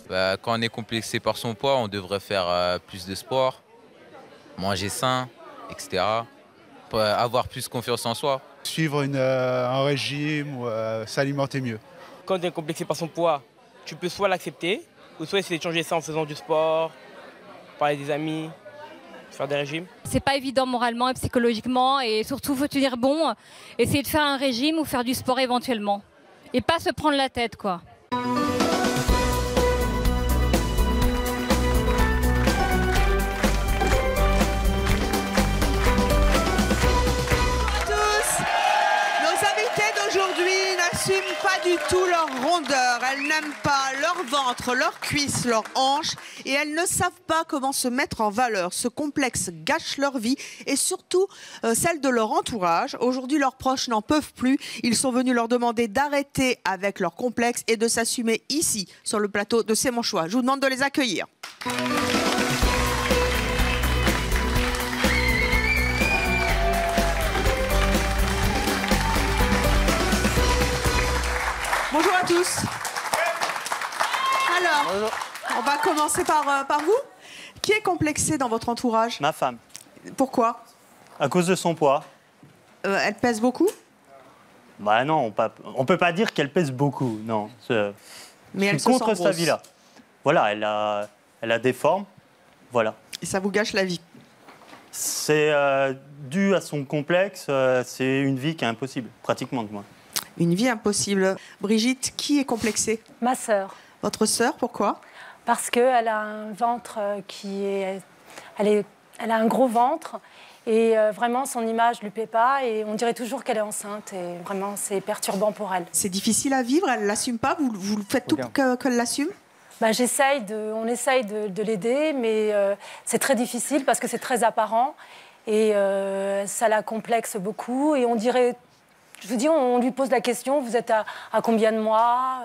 Bah, quand on est complexé par son poids, on devrait faire plus de sport, manger sain, etc. Pour avoir plus confiance en soi. Suivre un régime ou s'alimenter mieux. Quand tu es complexé par son poids, tu peux soit l'accepter, ou soit essayer de changer ça en faisant du sport, parler des amis, faire des régimes. C'est pas évident moralement et psychologiquement, et surtout faut tenir bon, essayer de faire un régime ou faire du sport éventuellement. Et pas se prendre la tête, quoi. N'assument pas du tout leur rondeur, elles n'aiment pas leur ventre, leurs cuisses, leurs hanches et elles ne savent pas comment se mettre en valeur. Ce complexe gâche leur vie et surtout celle de leur entourage. Aujourd'hui, leurs proches n'en peuvent plus. Ils sont venus leur demander d'arrêter avec leur complexe et de s'assumer ici, sur le plateau de C'est mon choix. Je vous demande de les accueillir. Bonjour à tous. Alors, bonjour. On va commencer par vous. Qui est complexé dans votre entourage? Ma femme. Pourquoi? À cause de son poids. Elle pèse beaucoup? Bah non, on peut pas dire qu'elle pèse beaucoup, non. Mais elle se contre sent sa vie là. Voilà, elle a des formes, voilà. Et ça vous gâche la vie? C'est dû à son complexe, c'est une vie qui est impossible, pratiquement de moi. Une vie impossible. Brigitte, qui est complexée? Ma sœur. Votre sœur, pourquoi? Parce qu'elle a un ventre elle a un gros ventre et vraiment son image ne lui plaît pas et on dirait toujours qu'elle est enceinte et vraiment c'est perturbant pour elle. C'est difficile à vivre, elle ne l'assume pas, vous faites tout pour qu'elle l'assume? Bah, on essaye de l'aider mais c'est très difficile parce que c'est très apparent et ça la complexe beaucoup et on dirait... Je vous dis, on lui pose la question, vous êtes à combien de mois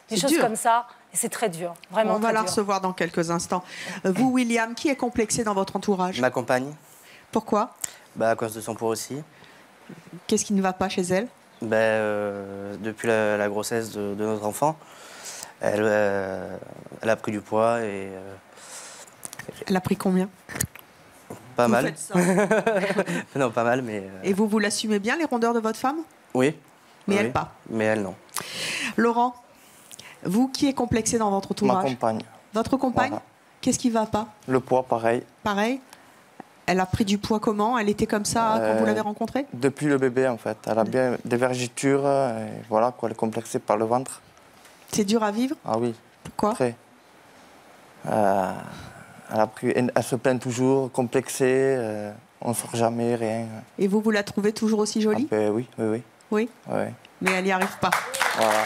des choses comme ça. Et c'est très dur, vraiment. On va la recevoir dans quelques instants. Vous, William, qui est complexé dans votre entourage? Ma compagne. Pourquoi? À cause de son poids aussi. Qu'est-ce qui ne va pas chez elle? Depuis la grossesse de notre enfant, elle a pris du poids et... Elle a pris combien? Pas mal. Non, pas mal, mais... Et vous l'assumez bien, les rondeurs de votre femme? Oui. Mais oui, elle pas? Mais elle, non. Laurent, vous, qui est complexé dans votre entourage? Ma compagne. Votre compagne? Voilà. Qu'est-ce qui ne va pas? Le poids, pareil. Pareil? Elle a pris du poids comment? Elle était comme ça quand vous l'avez rencontrée? Depuis le bébé, en fait. Elle a bien des vergetures, et voilà, quoi, elle est complexée par le ventre. C'est dur à vivre? Ah oui. Pourquoi? Très. Elle se plaint toujours, complexée, on ne sort jamais, rien. Et vous la trouvez toujours aussi jolie? Oui. Oui? Oui. Mais elle n'y arrive pas. Voilà.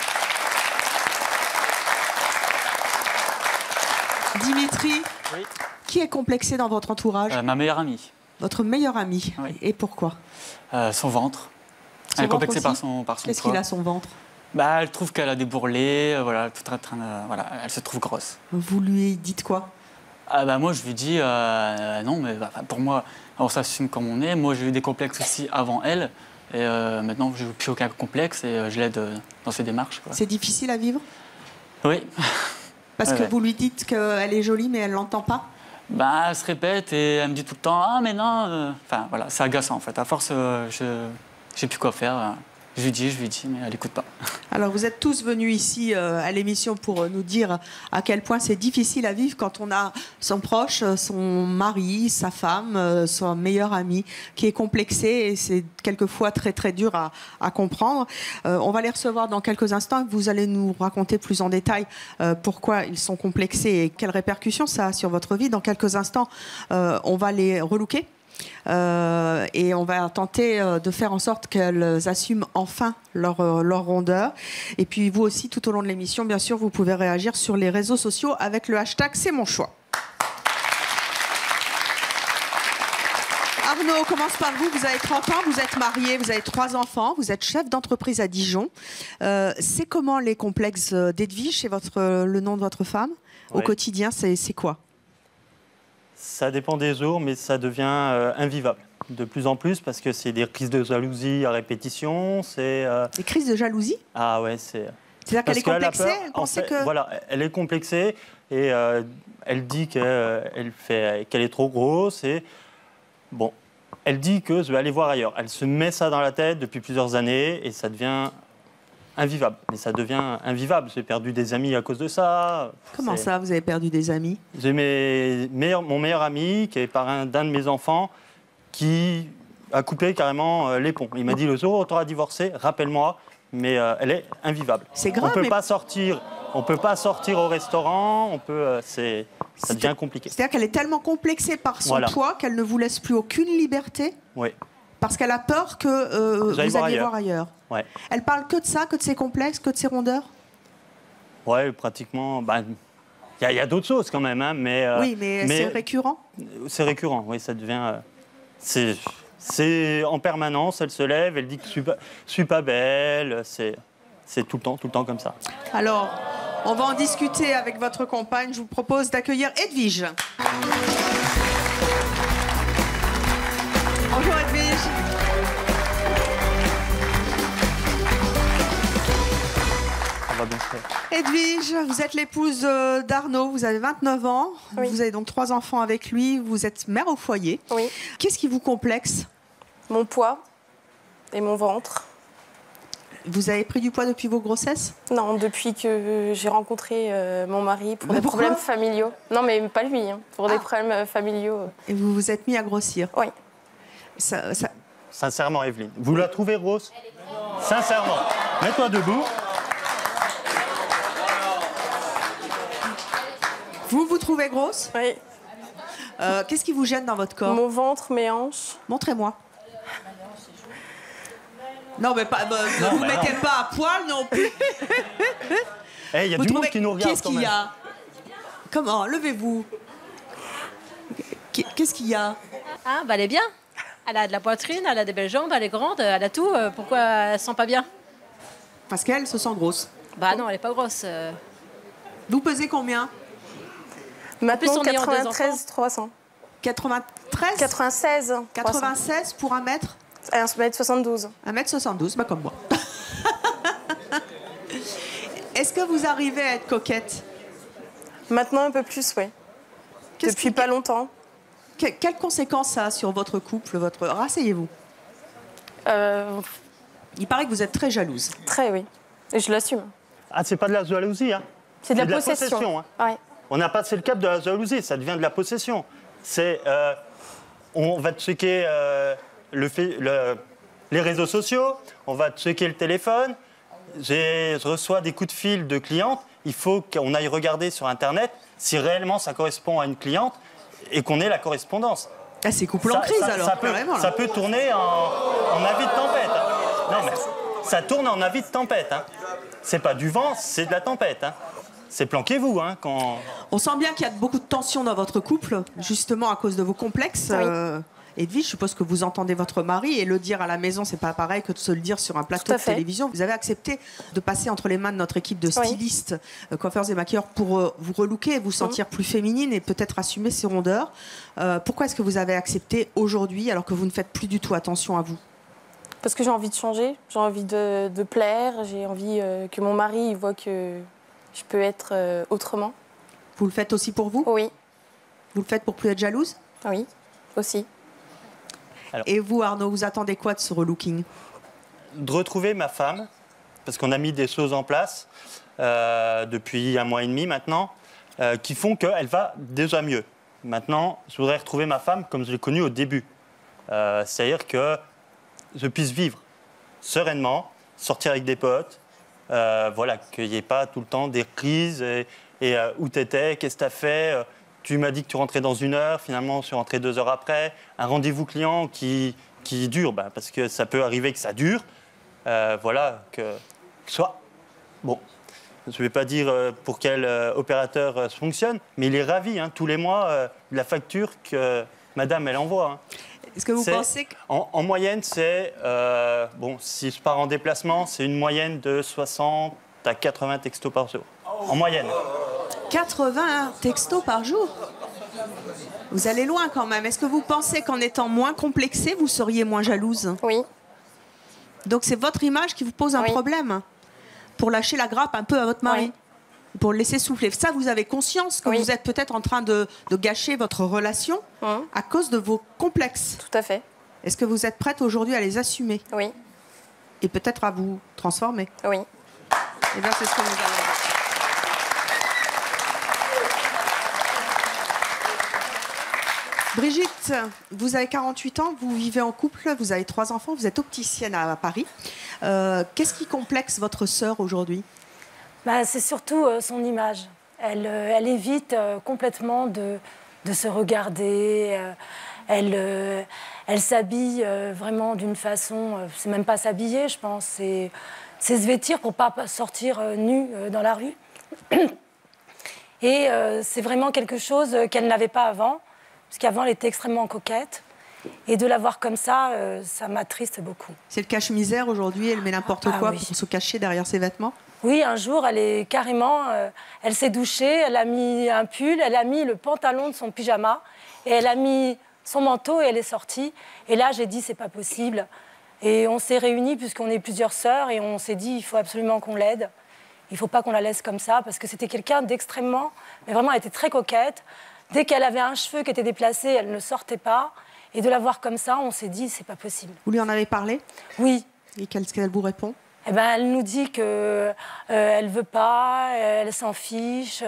Dimitri, oui. Qui est complexé dans votre entourage? Ma meilleure amie. Votre meilleure amie? Oui. Et pourquoi? Son ventre. Elle est complexée par son poids. Qu'est-ce qu'il a, son ventre? Elle trouve qu'elle a des bourrelets, voilà, elle se trouve grosse. Vous lui dites quoi? Moi, je lui dis non, mais pour moi, on s'assume comme on est. Moi, j'ai eu des complexes aussi avant elle. Et maintenant, je n'ai plus aucun complexe et je l'aide dans ses démarches. C'est difficile à vivre? Oui. Parce que vous lui dites qu'elle est jolie, mais elle ne l'entend pas? Elle se répète et elle me dit tout le temps « Ah, mais non !» voilà, c'est agaçant, en fait. À force, je n'ai plus quoi faire. Je lui dis, mais elle n'écoute pas. Alors, vous êtes tous venus ici à l'émission pour nous dire à quel point c'est difficile à vivre quand on a son proche, son mari, sa femme, son meilleur ami qui est complexé et c'est quelquefois très, très dur à comprendre. On va les recevoir dans quelques instants et vous allez nous raconter plus en détail pourquoi ils sont complexés et quelles répercussions ça a sur votre vie. Dans quelques instants, on va les relooker. Et on va tenter de faire en sorte qu'elles assument enfin leur rondeur. Et puis vous aussi, tout au long de l'émission, bien sûr, vous pouvez réagir sur les réseaux sociaux avec le hashtag C'est mon choix. Arnaud, on commence par vous. Vous avez 30 ans, vous êtes marié, vous avez 3 enfants, vous êtes chef d'entreprise à Dijon. C'est comment les complexes d'Edwige, c'est le nom de votre femme? Au quotidien, c'est quoi? Ça dépend des jours, mais ça devient invivable de plus en plus parce que c'est des crises de jalousie à répétition. Des crises de jalousie? Ah ouais, c'est... C'est-à-dire qu'elle est complexée, Voilà, elle est complexée et elle dit qu'elle est trop grosse et bon, elle dit que je vais aller voir ailleurs. Elle se met ça dans la tête depuis plusieurs années et ça devient invivable. Et ça devient invivable. J'ai perdu des amis à cause de ça. Comment ça, vous avez perdu des amis? J'ai mon meilleur ami qui est parrain d'un de mes enfants qui a coupé carrément les ponts. Il m'a dit le jour où tu auras divorcé, rappelle-moi, mais elle est invivable. C'est grave. On peut pas sortir au restaurant. Ça devient compliqué. C'est-à-dire qu'elle est tellement complexée par son poids qu'elle ne vous laisse plus aucune liberté. Oui. Parce qu'elle a peur que vous alliez voir ailleurs. Ouais. Elle parle que de ça, que de ses complexes, que de ses rondeurs? Oui, pratiquement. Il y a d'autres choses quand même, hein, mais c'est récurrent. C'est récurrent, oui, ça devient. C'est en permanence, elle se lève, elle dit que je suis pas belle, c'est tout le temps comme ça. Alors, on va en discuter avec votre compagne. Je vous propose d'accueillir Edwige. Bonjour Edwige. Ça va bien faire. Edwige, vous êtes l'épouse d'Arnaud, vous avez 29 ans, vous avez donc 3 enfants avec lui, vous êtes mère au foyer. Oui. Qu'est-ce qui vous complexe? Mon poids et mon ventre. Vous avez pris du poids depuis vos grossesses? Non, depuis que j'ai rencontré mon mari pour des problèmes familiaux. Non, mais pas lui, hein, pour des problèmes familiaux. Et vous vous êtes mis à grossir? Oui. Sincèrement, Evelyne, vous la trouvez grosse? Sincèrement, mets-toi debout. Vous trouvez grosse? Oui. Qu'est-ce qui vous gêne dans votre corps? Mon ventre, mes hanches. Montrez-moi. Non, mais pas, ne vous mettez pas à poil non plus. Il y a du monde qui nous regarde. Qu'est-ce qu'il y a? Comment? Levez-vous. Qu'est-ce qu'il y a? Ah, elle est bien. Elle a de la poitrine, elle a des belles jambes, elle est grande, elle a tout. Pourquoi elle se sent pas bien? Parce qu'elle se sent grosse. Bah non, elle est pas grosse. Vous pesez combien? Maintenant, 93 300. 93 96 96 pour 1 mètre? 1m72. 1m72, comme moi. Est-ce que vous arrivez à être coquette? Maintenant, un peu plus, oui. Depuis pas longtemps. Quelles conséquences ça a sur votre couple, Rasseyez-vous. Il paraît que vous êtes très jalouse. Très, oui. Et je l'assume. Ah, c'est pas de la jalousie, hein? C'est de la possession. Hein. Ouais. On a passé le cap de la jalousie, ça devient de la possession. On va checker les réseaux sociaux, on va checker le téléphone. Je reçois des coups de fil de clientes. Il faut qu'on aille regarder sur Internet si réellement ça correspond à une cliente et qu'on ait la correspondance. Ah, c'est couple en crise alors, ça peut tourner en avis de tempête. Hein. Non, mais ça tourne en avis de tempête. Hein. C'est pas du vent, c'est de la tempête. Hein. C'est planquez-vous. Hein, quand... On sent bien qu'il y a beaucoup de tension dans votre couple, justement à cause de vos complexes. Oui. Edwige, je suppose que vous entendez votre mari et le dire à la maison, c'est pas pareil que de se le dire sur un plateau de télévision. Vous avez accepté de passer entre les mains de notre équipe de stylistes, coiffeurs et maquilleurs pour vous relooker et vous sentir plus féminine et peut-être assumer ces rondeurs. Pourquoi est-ce que vous avez accepté aujourd'hui alors que vous ne faites plus du tout attention à vous? Parce que j'ai envie de changer, j'ai envie de plaire, j'ai envie que mon mari voit que je peux être autrement. Vous le faites aussi pour vous? Oui. Vous le faites pour plus être jalouse? Oui, aussi. Alors, et vous, Arnaud, vous attendez quoi de ce relooking? De retrouver ma femme, parce qu'on a mis des choses en place depuis 1 mois et demi maintenant, qui font qu'elle va déjà mieux. Maintenant, je voudrais retrouver ma femme comme je l'ai connue au début. C'est-à-dire que je puisse vivre sereinement, sortir avec des potes, voilà, qu'il n'y ait pas tout le temps des crises et où t'étais, qu'est-ce que t'as fait, tu m'as dit que tu rentrais dans 1 heure, finalement je suis rentré 2 heures après, un rendez-vous client qui dure, parce que ça peut arriver que ça dure, voilà, que soit, bon, je ne vais pas dire pour quel opérateur fonctionne, mais il est ravi, hein, tous les mois, de la facture que madame, elle envoie. Hein. Est-ce que vous pensez que... En moyenne, c'est... bon, si je pars en déplacement, c'est une moyenne de 60 à 80 textos par jour. En moyenne. 80 textos par jour? Vous allez loin quand même. Est-ce que vous pensez qu'en étant moins complexée, vous seriez moins jalouse? Oui. Donc c'est votre image qui vous pose un problème? pour lâcher la grappe un peu à votre mari. Oui. Pour le laisser souffler. Ça, vous avez conscience que vous êtes peut-être en train de gâcher votre relation à cause de vos complexes. Tout à fait. Est-ce que vous êtes prête aujourd'hui à les assumer? Oui. Et peut-être à vous transformer? Oui. Et bien, c'est ce que nous allons voir. Brigitte, vous avez 48 ans, vous vivez en couple, vous avez 3 enfants, vous êtes opticienne à Paris. Qu'est-ce qui complexe votre sœur aujourd'hui? C'est surtout son image. Elle évite complètement de se regarder. Elle s'habille vraiment d'une façon... c'est même pas s'habiller, je pense. C'est se vêtir pour pas sortir nue dans la rue. Et c'est vraiment quelque chose qu'elle n'avait pas avant. Parce qu'avant, elle était extrêmement coquette. Et de la voir comme ça, ça m'attriste beaucoup. C'est le cache-misère aujourd'hui, elle met n'importe quoi pour se cacher derrière ses vêtements? Oui, un jour, elle est carrément... elle s'est douchée, elle a mis un pull, elle a mis le pantalon de son pyjama, et elle a mis son manteau et elle est sortie. Et là, j'ai dit, c'est pas possible. Et on s'est réunis, puisqu'on est plusieurs sœurs, et on s'est dit, il faut absolument qu'on l'aide. Il ne faut pas qu'on la laisse comme ça, parce que c'était quelqu'un d'extrêmement... Mais vraiment, elle était très coquette. Dès qu'elle avait un cheveu qui était déplacé, elle ne sortait pas. Et de la voir comme ça, on s'est dit, c'est pas possible. Vous lui en avez parlé? Oui. Et qu'est-ce qu'elle vous répond? Eh ben, elle nous dit qu'elle ne veut pas, elle s'en fiche,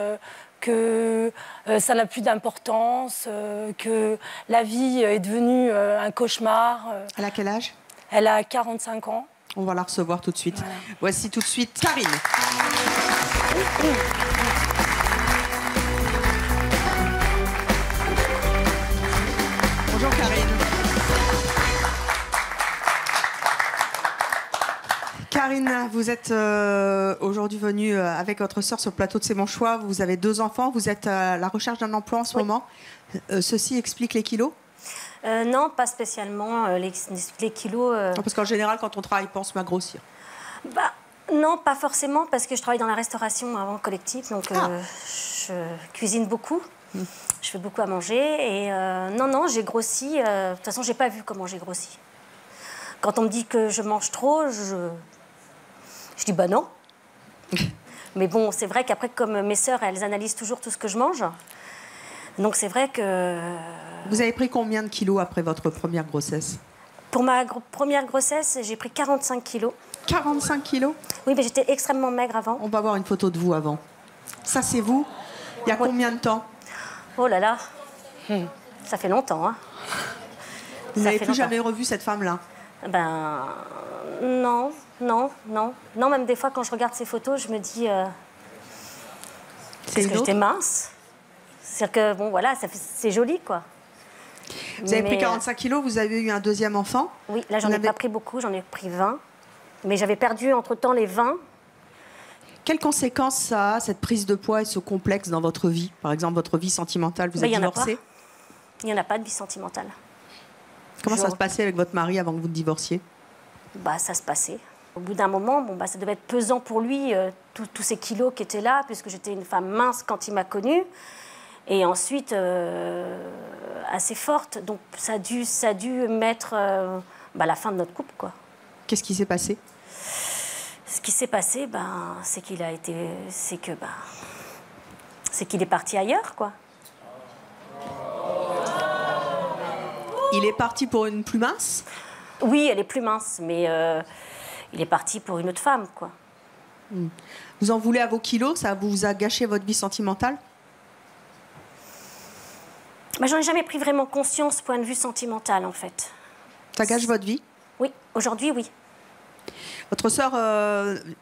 que ça n'a plus d'importance, que la vie est devenue un cauchemar. Elle a quel âge? Elle a 45 ans. On va la recevoir tout de suite. Voilà. Voici tout de suite Karine. Bonjour Karine. Karine, vous êtes aujourd'hui venue avec votre sœur sur le plateau de C'est mon choix. Vous avez 2 enfants, vous êtes à la recherche d'un emploi en ce moment. Ceci explique les kilos? Non, pas spécialement. Les kilos... Non, parce qu'en général, quand on travaille, on pense à grossir. Non, pas forcément, parce que je travaille dans la restauration avant collective, donc je cuisine beaucoup. Je fais beaucoup à manger et non, j'ai grossi. De toute façon, j'ai pas vu comment j'ai grossi. Quand on me dit que je mange trop, je dis bah non. Mais bon, c'est vrai qu'après, comme mes sœurs, elles analysent toujours tout ce que je mange. Donc c'est vrai que... Vous avez pris combien de kilos après votre première grossesse? Pour ma première grossesse, j'ai pris 45 kilos. 45 kilos? Oui, mais j'étais extrêmement maigre avant. On va voir une photo de vous avant. Ça, c'est vous? Il y a combien de temps? Oh là là, ça fait longtemps. Hein. Vous n'avez plus jamais revu cette femme-là? Ben, non. Même des fois, quand je regarde ces photos, je me dis... est-ce que j'étais mince? C'est-à-dire que, bon, voilà, c'est joli, quoi. Vous avez pris 45 kilos, vous avez eu un deuxième enfant? Oui, là, j'en ai pas pris beaucoup, j'en ai pris 20. Mais j'avais perdu, entre-temps, les 20. Quelles conséquences ça a, cette prise de poids et ce complexe dans votre vie? Par exemple, votre vie sentimentale, vous êtes divorcée? Il n'y en a pas de vie sentimentale. Comment ça se passait avec votre mari avant que vous divorciez? Ça se passait. Au bout d'un moment, ça devait être pesant pour lui, tous ces kilos qui étaient là, puisque j'étais une femme mince quand il m'a connue. Et ensuite, assez forte. Donc ça a dû mettre la fin de notre couple, quoi. Qu'est-ce qui s'est passé? Ce qui s'est passé, c'est qu'il est parti ailleurs, quoi. Il est parti pour une plus mince? Oui, elle est plus mince, mais il est parti pour une autre femme, quoi. Vous en voulez à vos kilos? Ça vous a gâché votre vie sentimentale? J'en ai jamais pris vraiment conscience, point de vue sentimental, en fait. Ça gâche votre vie? Oui, aujourd'hui, oui. Votre sœur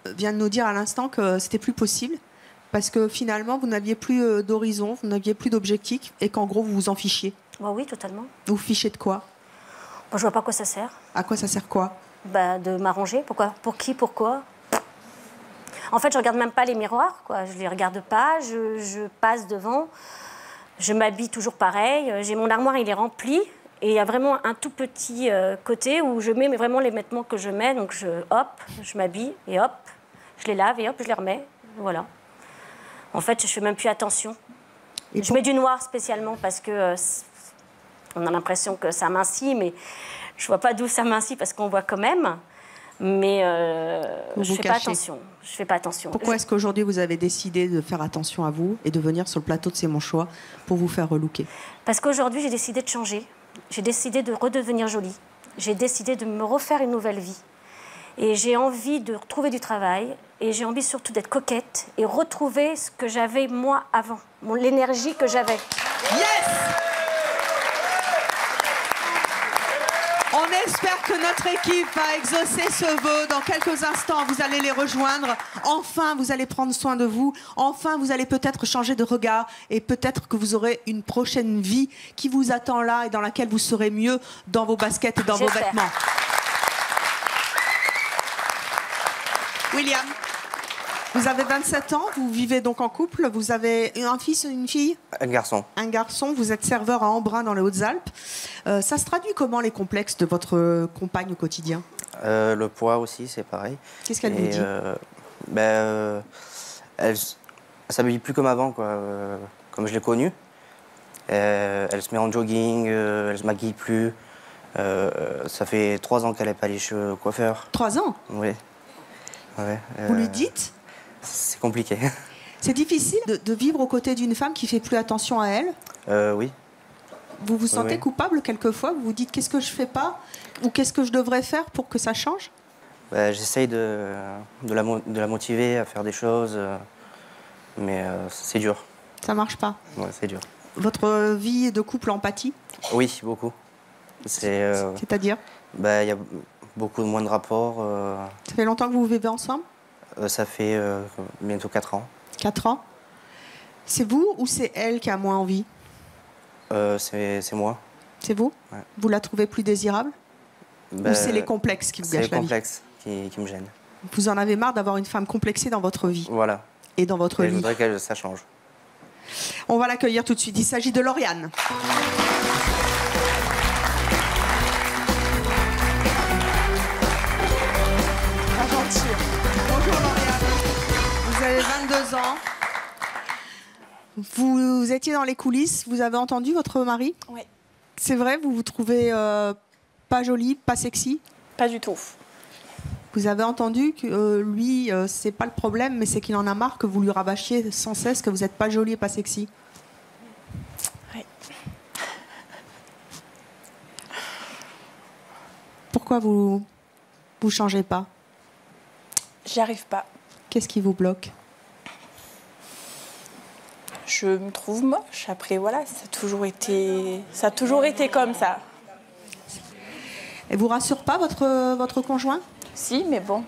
vient de nous dire à l'instant que c'était plus possible parce que finalement, vous n'aviez plus d'horizon, vous n'aviez plus d'objectif et qu'en gros, vous vous en fichiez. Oui, totalement. Vous vous fichez de quoi? Je vois pas à quoi ça sert. À quoi ça sert quoi? De m'arranger. Pourquoi? Pour qui? Pourquoi? En fait, je regarde même pas les miroirs, quoi. Je les regarde pas, je passe devant. Je m'habille toujours pareil. Mon armoire, il est rempli. Et il y a vraiment un tout petit côté où je mets vraiment les vêtements que je mets. Donc, je m'habille et hop, je les lave et hop, je les remets. Voilà. En fait, je fais même plus attention. Je mets du noir spécialement parce que on a l'impression que ça mincit, mais je vois pas d'où ça mincit parce qu'on voit quand même. Mais Vous je vous fais pas cachez. attention. Je fais pas attention. Pourquoi est-ce qu'aujourd'hui vous avez décidé de faire attention à vous et de venir sur le plateau de C'est mon choix pour vous faire relooker? Parce qu'aujourd'hui, j'ai décidé de changer. J'ai décidé de redevenir jolie. J'ai décidé de me refaire une nouvelle vie. Et j'ai envie de retrouver du travail. Et j'ai envie surtout d'être coquette et retrouver ce que j'avais moi avant, l'énergie que j'avais. Yes! On espère que notre équipe va exaucer ce vœu. Dans quelques instants, vous allez les rejoindre. Enfin, vous allez prendre soin de vous. Enfin, vous allez peut-être changer de regard. Et peut-être que vous aurez une prochaine vie qui vous attend là et dans laquelle vous serez mieux dans vos baskets et dans vos J'espère. vêtements. William, vous avez 27 ans, vous vivez donc en couple. Vous avez un fils et une fille? Un garçon. Un garçon, vous êtes serveur à Embrun dans les Hautes-Alpes. Ça se traduit comment les complexes de votre compagne au quotidien? Le poids aussi, c'est pareil. Qu'est-ce qu'elle Et, vous dit? Elle s'habille plus comme avant, quoi, comme je l'ai connue. Elle se met en jogging, elle se maquille plus. Ça fait 3 ans qu'elle n'est pas allée chez le coiffeur. 3 ans? Oui. Ouais, Vous lui dites? C'est compliqué. C'est difficile de vivre aux côtés d'une femme qui fait plus attention à elle? Oui. Vous vous sentez Oui. coupable quelquefois? Vous vous dites qu'est-ce que je fais pas? Ou qu'est-ce que je devrais faire pour que ça change? J'essaye de la motiver à faire des choses, mais c'est dur. Ça marche pas? Ouais, c'est dur. Votre vie de couple empathie? Oui, beaucoup. C'est-à-dire? Il y a beaucoup moins de rapports. Ça fait longtemps que vous vivez ensemble? Ça fait bientôt 4 ans. 4 ans? C'est vous ou c'est elle qui a moins envie? C'est moi. C'est vous? Ouais. Vous la trouvez plus désirable? Ou c'est les complexes qui vous C'est gâchent les la vie? complexes qui me gênent. Vous en avez marre d'avoir une femme complexée dans votre vie Voilà. et dans votre Et je vie. voudrais que ça change. On va l'accueillir tout de suite. Il s'agit de Lauriane. Pas gentil. Bonjour Lauriane. Vous avez 22 ans. Vous étiez dans les coulisses. Vous avez entendu votre mari? Oui. C'est vrai, vous vous trouvez pas jolie, pas sexy? Pas du tout. Vous avez entendu que lui, c'est pas le problème, mais c'est qu'il en a marre que vous lui rabâchiez sans cesse que vous n'êtes pas jolie et pas sexy. Oui. Pourquoi vous changez pas? J'y arrive pas. Qu'est-ce qui vous bloque? Je me trouve moche. Après, voilà, ça a toujours été comme ça. Et vous rassure pas votre conjoint? Si, mais bon,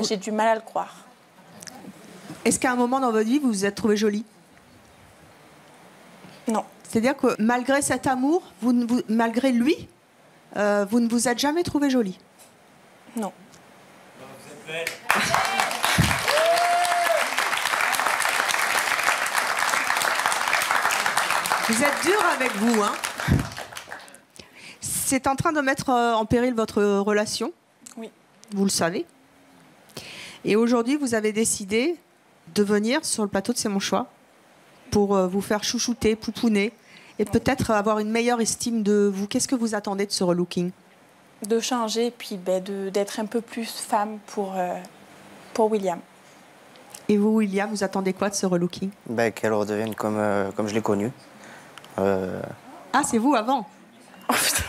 j'ai du mal à le croire. Est-ce qu'à un moment dans votre vie, vous vous êtes trouvé jolie? Non. C'est-à-dire que malgré cet amour, malgré lui, vous ne vous êtes jamais trouvé jolie? Non. Vous êtes dur avec vous, hein? C'est en train de mettre en péril votre relation. Oui. Vous le savez. Et aujourd'hui, vous avez décidé de venir sur le plateau de C'est mon choix pour vous faire chouchouter, pouponner et peut-être avoir une meilleure estime de vous. Qu'est-ce que vous attendez de ce relooking? De changer, puis d'être un peu plus femme pour William. Et vous, William, vous attendez quoi de ce relooking? Qu'elle redevienne comme je l'ai connue. Ah, c'est vous avant? Oh, putain.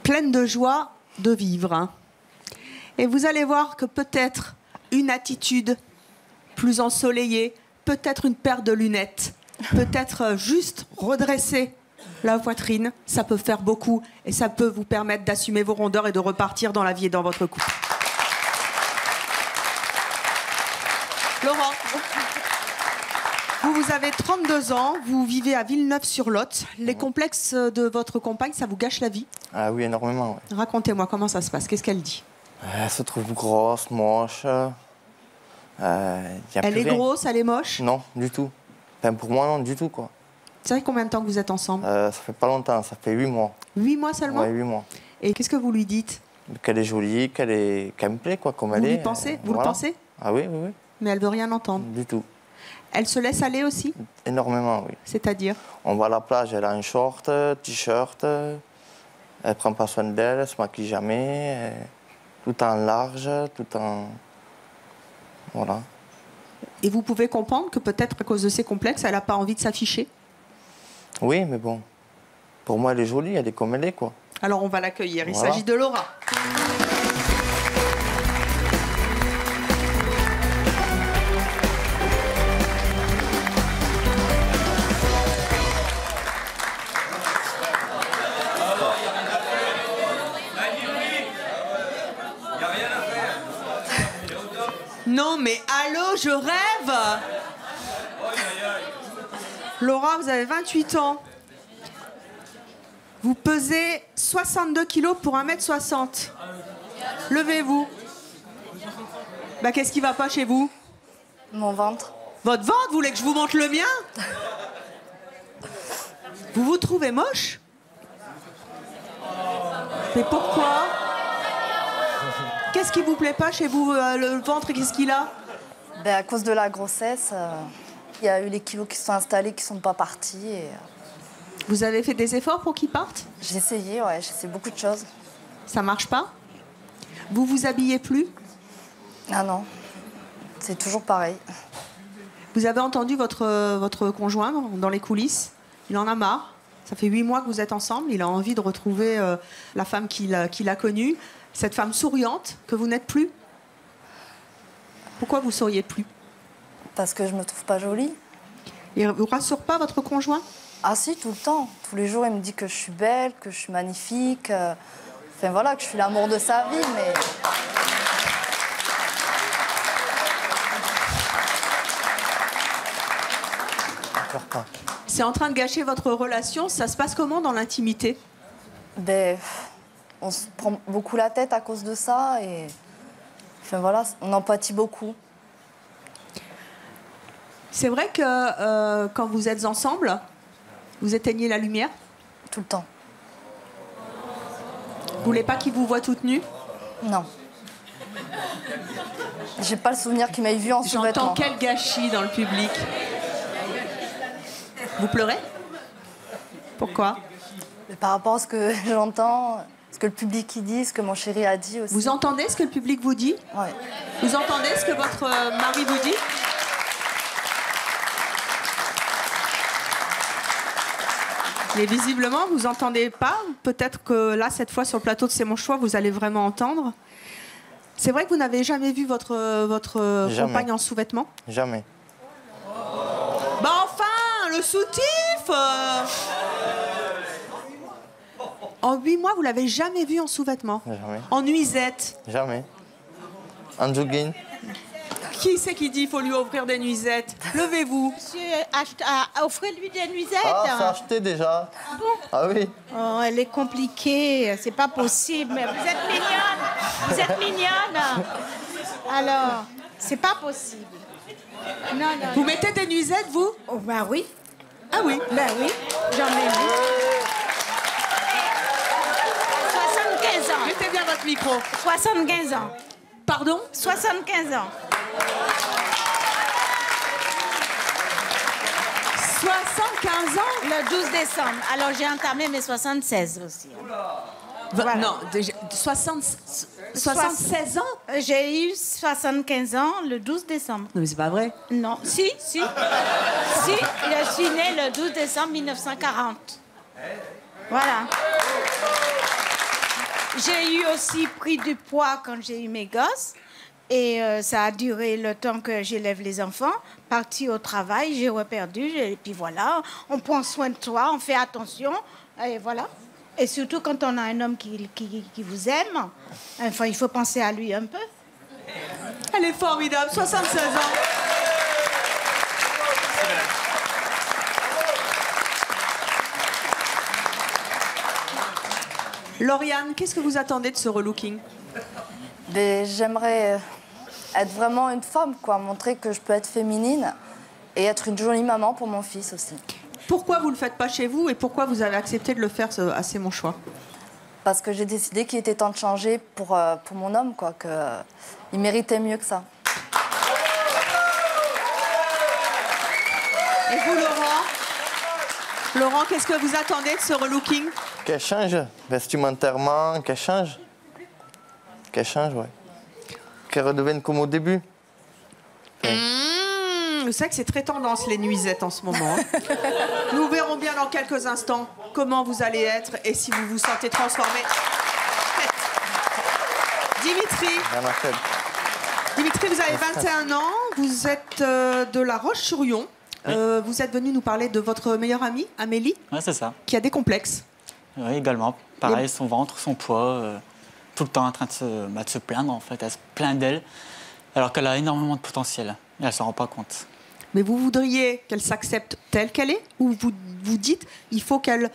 Pleine de joie de vivre. Hein. Et vous allez voir que peut-être une attitude plus ensoleillée, peut-être une paire de lunettes, peut-être juste redresser la poitrine, ça peut faire beaucoup et ça peut vous permettre d'assumer vos rondeurs et de repartir dans la vie et dans votre couple. Laurent, vous avez 32 ans, vous vivez à Villeneuve-sur-Lot. Les complexes de votre compagne, ça vous gâche la vie? Ah oui, énormément. Ouais. Racontez-moi comment ça se passe, qu'est-ce qu'elle dit? Elle se trouve grosse, moche. Elle est grosse, elle est moche? Non, du tout. Enfin, pour moi, non, du tout, quoi. Ça fait combien de temps que vous êtes ensemble? Ça fait pas longtemps, ça fait 8 mois. 8 mois seulement? Ouais, 8 mois. Et qu'est-ce que vous lui dites? Qu'elle est jolie, qu'elle me plaît, quoi, comme elle est. Vous lui pensez? Vous le pensez? Ah oui, oui, oui. Mais elle veut rien entendre? Du tout. Elle se laisse aller aussi? Énormément, oui. C'est-à-dire? On va à la plage, elle a un short, t-shirt. Elle prend pas soin d'elle, elle se maquille jamais, tout en large, tout en... Voilà. Et vous pouvez comprendre que peut-être à cause de ses complexes, elle n'a pas envie de s'afficher? Oui, mais bon, pour moi, elle est jolie, elle est comme elle est, quoi. Alors on va l'accueillir. Il Voilà. s'agit de Laura. Non mais allô, je rêve. Laura, vous avez 28 ans. Vous pesez 62 kilos pour 1m60. Levez-vous. Bah, qu'est-ce qui va pas chez vous? Mon ventre. Votre ventre? Vous voulez que je vous montre le mien? Vous vous trouvez moche? Mais pourquoi? Qu'est-ce qui vous plaît pas chez vous, le ventre, et qu'est-ce qu'il a? Ben, à cause de la grossesse, il y a eu les kilos qui se sont installés, qui ne sont pas partis. Et... Vous avez fait des efforts pour qu'ils partent? J'ai essayé, ouais, j'ai essayé beaucoup de choses. Ça marche pas? Vous vous habillez plus? Ah non, c'est toujours pareil. Vous avez entendu votre conjoint dans les coulisses? Il en a marre. Ça fait 8 mois que vous êtes ensemble. Il a envie de retrouver la femme qu'il a connue. Cette femme souriante que vous n'êtes plus. Pourquoi vous souriez plus? Parce que je me trouve pas jolie. Il vous rassure pas, votre conjoint? Ah si, tout le temps. Tous les jours, il me dit que je suis belle, que je suis magnifique. Enfin voilà, que je suis l'amour de sa vie, mais... C'est en train de gâcher votre relation. Ça se passe comment dans l'intimité? Ben, on se prend beaucoup la tête à cause de ça et... Enfin voilà, on empathie beaucoup. C'est vrai que quand vous êtes ensemble, vous éteignez la lumière? Tout le temps. Vous voulez pas qu'il vous voie toute nue? Non. J'ai pas le souvenir qu'il m'ait vue en sous-vêtements. J'entends quel gâchis dans le public. Vous pleurez? Pourquoi? Mais par rapport à ce que j'entends, ce que le public y dit, ce que mon chéri a dit aussi. Vous entendez ce que le public vous dit? Oui. Vous entendez ce que votre mari vous dit? Mais visiblement, vous n'entendez pas. Peut-être que là, cette fois, sur le plateau de C'est mon choix, vous allez vraiment entendre. C'est vrai que vous n'avez jamais vu votre compagne en sous-vêtements? Jamais. Bah enfin, le soutif En 8 mois, vous l'avez jamais vu en sous-vêtements? Jamais. En nuisette? Jamais. En jogging? Qui c'est qui dit qu'il faut lui offrir des nuisettes? Levez-vous. Monsieur, offrez-lui des nuisettes. Ah, c'est acheté déjà. Ah bon? Ah oui. Oh, elle est compliquée, c'est pas possible. Mais vous êtes mignonne. Vous êtes mignonne. Alors, c'est pas possible. Non, non. Vous mettez des nuisettes, vous? Oh, bah oui. Ah oui? Ben oui, j'en ai mis. 75 ans. Mettez bien votre micro. 75 ans. Pardon? 75 ans. 75 ans? Le 12 décembre. Alors j'ai entamé mes 76 aussi. Voilà. Non, déjà, 76 ans? J'ai eu 75 ans le 12 décembre. Non, mais c'est pas vrai. Non, si. Si, je suis née le 12 décembre 1940. Voilà. J'ai eu aussi pris du poids quand j'ai eu mes gosses. Et ça a duré le temps que j'élève les enfants. Partie au travail, j'ai reperdu. Et puis voilà, on prend soin de toi, on fait attention. Et voilà. Et surtout quand on a un homme qui vous aime, enfin, il faut penser à lui un peu. Elle est formidable, 76 ans. Lauriane, qu'est-ce que vous attendez de ce relooking? J'aimerais être vraiment une femme, quoi, montrer que je peux être féminine et être une jolie maman pour mon fils aussi. Pourquoi vous ne le faites pas chez vous et pourquoi vous avez accepté de le faire à C'est mon choix? Parce que j'ai décidé qu'il était temps de changer pour mon homme, quoi, qu'il méritait mieux que ça. Et vous, Laurent? Laurent, qu'est-ce que vous attendez de ce relooking? Qu'elle change, vestimentairement, qu'elle change. Qu'elle change, ouais. Qu'elle redevienne comme au début. Vous savez que c'est très tendance les nuisettes en ce moment. Hein. Nous verrons bien dans quelques instants comment vous allez être et si vous vous sentez transformé. Dimitri, vous avez 21 ans, vous êtes de La Roche-sur-Yon. Oui. Vous êtes venu nous parler de votre meilleure amie, Amélie, Ouais, c'est ça. qui a des complexes. Oui, également. Pareil, son ventre, son poids, tout le temps en train de se plaindre, en fait. Elle se plaint d'elle, alors qu'elle a énormément de potentiel. Et elle ne s'en rend pas compte. Mais vous voudriez qu'elle s'accepte telle qu'elle est ou vous vous dites il faut qu'elle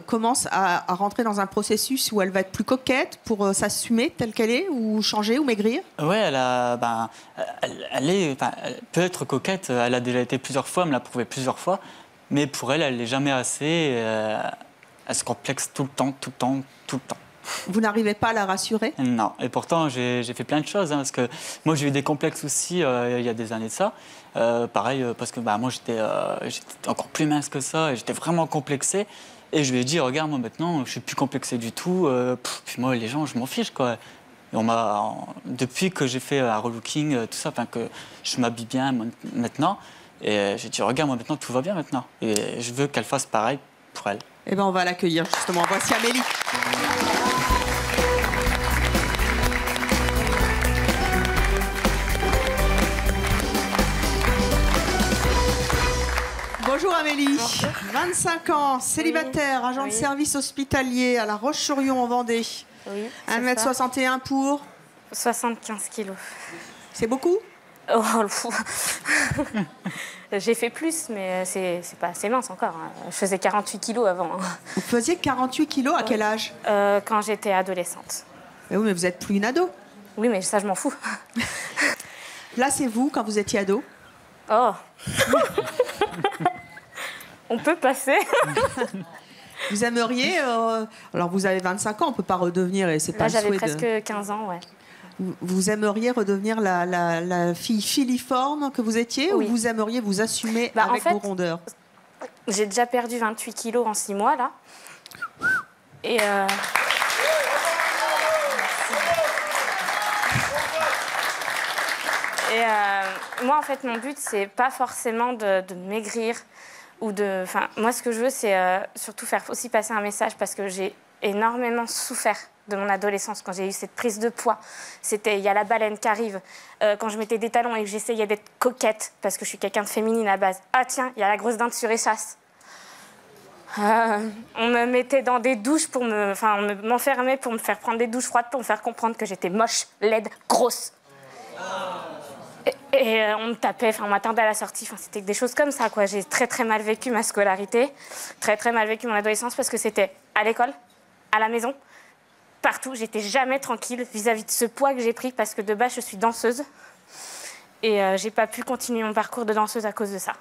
commence à rentrer dans un processus où elle va être plus coquette pour s'assumer telle qu'elle est ou changer ou maigrir? Ouais, elle peut être coquette. Elle a déjà été plusieurs fois, elle me l'a prouvé plusieurs fois. Mais pour elle, elle n'est jamais assez. Elle se complexe tout le temps, tout le temps, tout le temps. Vous n'arrivez pas à la rassurer? Non, et pourtant j'ai fait plein de choses, hein, parce que moi j'ai eu des complexes aussi il y a des années de ça. Pareil, parce que moi j'étais encore plus mince que ça, et j'étais vraiment complexé. Et je lui ai dit, regarde, moi maintenant je suis plus complexé du tout, puis moi les gens je m'en fiche quoi. Et depuis que j'ai fait un relooking, tout ça, que je m'habille bien maintenant, et j'ai dit, regarde, moi maintenant tout va bien maintenant. Et je veux qu'elle fasse pareil pour elle. Eh bien on va l'accueillir justement, voici Amélie. Bonjour Amélie, 25 ans, célibataire, agent de service hospitalier à La Roche-sur-Yon en Vendée. Oui, 1m61 pour 75 kilos. C'est beaucoup? J'ai fait plus, mais c'est pas assez mince encore. Je faisais 48 kilos avant. Vous faisiez 48 kilos à quel âge? Quand j'étais adolescente. Mais oui, mais vous êtes plus une ado. Oui, mais ça, je m'en fous. Là, c'est vous, quand vous étiez ado? Oh. On peut passer. Vous aimeriez... alors, vous avez 25 ans, on ne peut pas redevenir, et c'est pas Là, le souhait j'avais presque 15 ans, ouais. Vous aimeriez redevenir la fille filiforme que vous étiez, oui. Ou vous aimeriez vous assumer avec vos rondeurs? J'ai déjà perdu 28 kilos en 6 mois, là. Et... moi, en fait, mon but, c'est pas forcément de maigrir ou de... Enfin, moi, ce que je veux, c'est surtout faire aussi passer un message parce que j'ai énormément souffert de mon adolescence quand j'ai eu cette prise de poids. C'était, il y a la baleine qui arrive. Quand je mettais des talons et que j'essayais d'être coquette parce que je suis quelqu'un de féminine à base. Ah tiens, il y a la grosse dinde sur échasse. On me mettait dans des douches pour me... Enfin, on m'enfermait pour me faire prendre des douches froides pour me faire comprendre que j'étais moche, laide, grosse. Et on me tapait, on m'attendait à la sortie, c'était des choses comme ça, quoi. J'ai très très mal vécu ma scolarité, très très mal vécu mon adolescence parce que c'était à l'école, à la maison, partout. J'étais jamais tranquille vis-à-vis de ce poids que j'ai pris parce que de base je suis danseuse et j'ai pas pu continuer mon parcours de danseuse à cause de ça.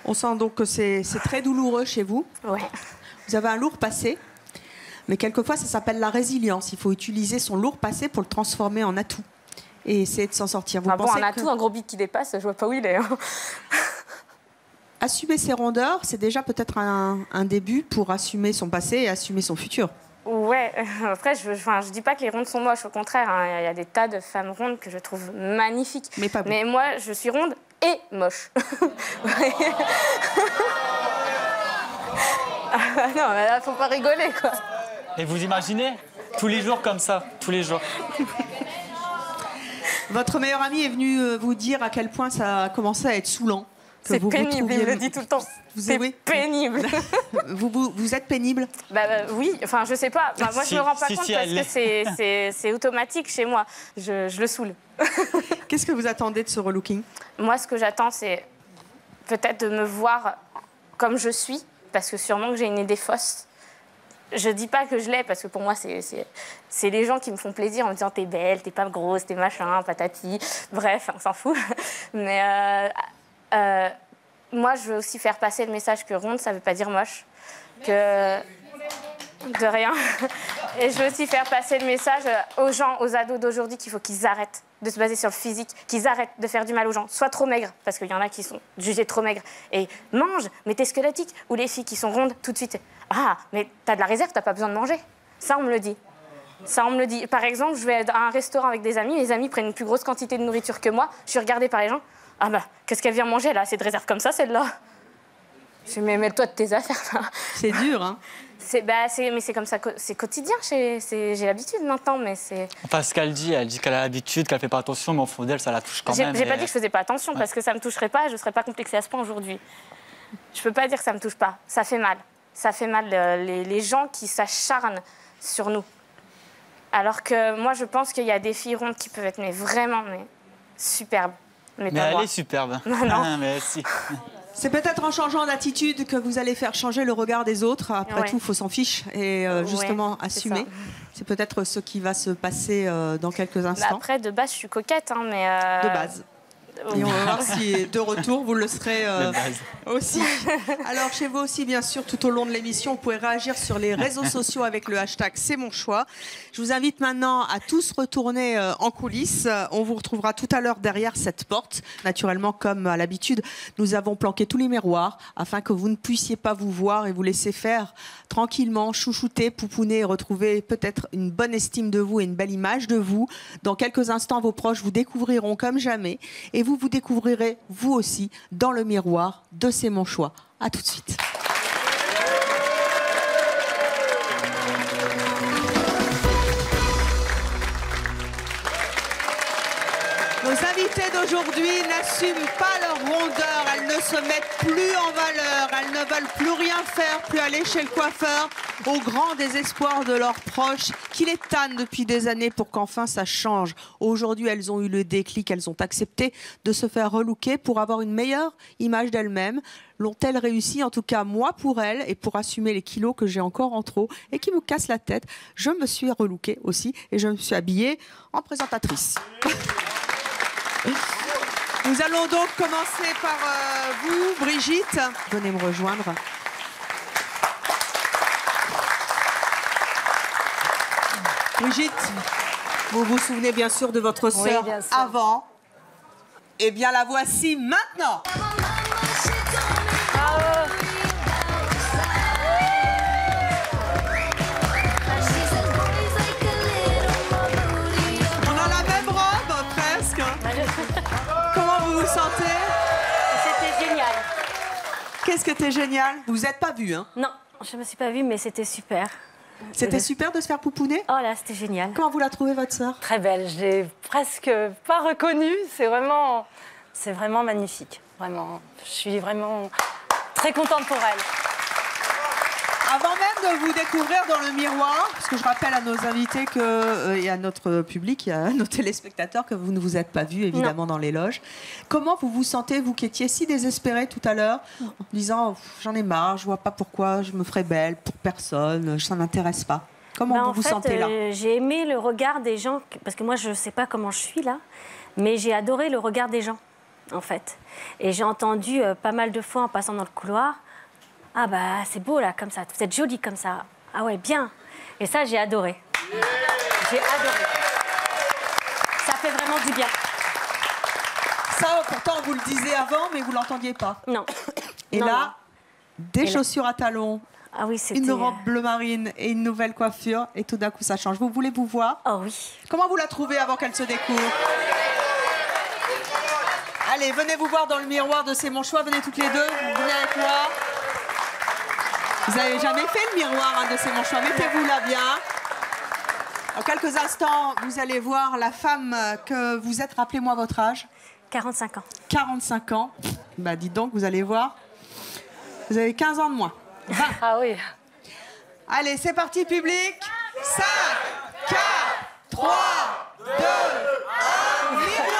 On sent donc que c'est très douloureux chez vous. Ouais. Vous avez un lourd passé, mais quelquefois ça s'appelle la résilience. Il faut utiliser son lourd passé pour le transformer en atout. Et essayer de s'en sortir. Vous pensez un atout, un gros bide qui dépasse, je vois pas où il est. Hein. Assumer ses rondeurs, c'est déjà peut-être un début pour assumer son passé et assumer son futur. Ouais, après, je dis pas que les rondes sont moches, au contraire. Il y a des tas de femmes rondes que je trouve magnifiques. Mais pas bon. Mais moi, je suis ronde et moche. Non, mais là, faut pas rigoler, quoi. Et vous imaginez, tous les jours comme ça, tous les jours. Votre meilleur ami est venu vous dire à quel point ça a commencé à être saoulant. C'est pénible, il me le dit tout le temps. C'est pénible. Vous êtes pénible? Oui, enfin je sais pas. Moi je me rends pas compte parce que c'est automatique chez moi. Je le saoule. Qu'est-ce que vous attendez de ce relooking? Moi ce que j'attends c'est peut-être de me voir comme je suis, parce que sûrement que j'ai une idée fausse. Je dis pas que je l'ai, parce que pour moi, c'est les gens qui me font plaisir en me disant « t'es belle, t'es pas grosse, t'es machin, patati ». Bref, on s'en fout. Mais moi, je veux aussi faire passer le message que ronde, ça veut pas dire moche. Que... De rien. Et je veux aussi faire passer le message aux gens, aux ados d'aujourd'hui, qu'il faut qu'ils arrêtent de se baser sur le physique, qu'ils arrêtent de faire du mal aux gens. Sois trop maigre, parce qu'il y en a qui sont jugés trop maigres. Et mange, mais t'es squelettique. Ou les filles qui sont rondes, tout de suite. Ah, mais t'as de la réserve, t'as pas besoin de manger. Ça, on me le dit. Ça, on me le dit. Par exemple, je vais à un restaurant avec des amis, mes amis prennent une plus grosse quantité de nourriture que moi, je suis regardée par les gens. Ah bah, qu'est-ce qu'elle vient manger là? C'est de réserve comme ça, celle-là. Je dis, mais mets-toi de tes affaires là. C'est dur, hein? Mais c'est comme ça, c'est quotidien, j'ai l'habitude maintenant, mais c'est... Enfin, ce qu'elle dit, qu'elle a l'habitude, qu'elle fait pas attention, mais au fond d'elle, ça la touche quand même. J'ai pas dit que je faisais pas attention, parce que ça me toucherait pas, je serais pas complexée à ce point aujourd'hui. Je peux pas dire que ça me touche pas, ça fait mal. Ça fait mal, les gens qui s'acharnent sur nous. Alors que moi, je pense qu'il y a des filles rondes qui peuvent être vraiment superbes. Mais elle est superbe. Non. Mais si. C'est peut-être en changeant d'attitude que vous allez faire changer le regard des autres. Après tout, il faut s'en fiche et justement assumer. C'est peut-être ce qui va se passer dans quelques instants. Après, de base, je suis coquette, hein, mais... De base. Et on va voir si de retour vous le serez aussi. Alors chez vous aussi, bien sûr, tout au long de l'émission, vous pouvez réagir sur les réseaux sociaux avec le hashtag C'est mon choix. Je vous invite maintenant à tous retourner en coulisses. On vous retrouvera tout à l'heure derrière cette porte. Naturellement, comme à l'habitude, nous avons planqué tous les miroirs afin que vous ne puissiez pas vous voir et vous laisser faire tranquillement, chouchouter, pouponner et retrouver peut-être une bonne estime de vous et une belle image de vous. Dans quelques instants, vos proches vous découvriront comme jamais et vous découvrirez, vous aussi, dans le miroir de C'est mon choix. À tout de suite. Nos invités d'aujourd'hui n'assument pas leur rondeur, elles ne se mettent plus en valeur, elles ne veulent plus rien faire, plus aller chez le coiffeur, au grand désespoir de leurs proches qui les tannent depuis des années pour qu'enfin ça change. Aujourd'hui, elles ont eu le déclic, elles ont accepté de se faire relooker pour avoir une meilleure image d'elles-mêmes. L'ont-elles réussi? En tout cas, moi, pour elles, et pour assumer les kilos que j'ai encore en trop et qui me cassent la tête, je me suis relookée aussi et je me suis habillée en présentatrice. Nous allons donc commencer par vous, Brigitte. Venez me rejoindre. Brigitte, vous vous souvenez bien sûr de votre sœur avant. Eh bien, la voici maintenant. On a la même robe, presque. Comment vous vous sentez? C'était génial. Qu'est-ce que t'es génial? Vous vous êtes pas vue, hein? Non, je me suis pas vue, mais c'était super. C'était super de se faire pouponner? Oh là, c'était génial. Comment vous la trouvez, votre sœur? Très belle. Je l'ai presque pas reconnue. C'est vraiment magnifique. Vraiment. Je suis vraiment très contente pour elle. Avant même de vous découvrir dans le miroir, parce que je rappelle à nos invités et à notre public, et à nos téléspectateurs que vous ne vous êtes pas vus évidemment dans les loges. Comment vous vous sentez, vous qui étiez si désespérée tout à l'heure, en disant j'en ai marre, je vois pas pourquoi je me ferais belle pour personne, ça m'intéresse pas. Comment vous vous sentez là? J'ai aimé le regard des gens, parce que moi je sais pas comment je suis là, mais j'ai adoré le regard des gens en fait. Et j'ai entendu pas mal de fois en passant dans le couloir. Ah bah c'est beau là comme ça, vous êtes jolie comme ça. Ah ouais, bien. Et ça j'ai adoré. J'ai adoré. Ça fait vraiment du bien. Ça pourtant vous le disiez avant mais vous l'entendiez pas. Non. Et non, là, non. des chaussures à talons. Ah oui, c'était... Une robe bleu marine et une nouvelle coiffure et tout d'un coup ça change. Vous voulez vous voir? Oh oui. Comment vous la trouvez avant qu'elle se découvre? Allez, venez vous voir dans le miroir de C'est mon choix, venez toutes les deux, venez avec moi. Vous n'avez jamais fait le miroir de C'est mon choix, mettez-vous là bien. En quelques instants, vous allez voir la femme que vous êtes. Rappelez-moi votre âge. 45 ans. 45 ans. Bah dites donc, vous allez voir. Vous avez 15 ans de moins. 20. Ah oui. Allez, c'est parti, public. 5, 4, 3, 2, 1, miroir.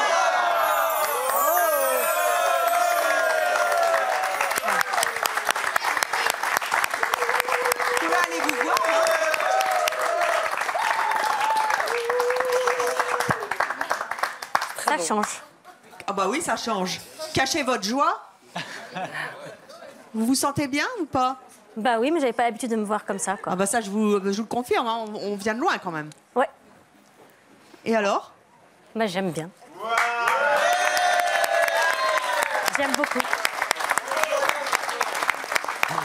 Ça change. Ah bah oui, ça change. Cachez votre joie. Vous vous sentez bien ou pas? Bah oui, mais j'avais pas l'habitude de me voir comme ça, quoi. Ah bah ça, je vous le confirme, hein, on vient de loin quand même. Ouais. Et alors? Bah j'aime bien. J'aime beaucoup.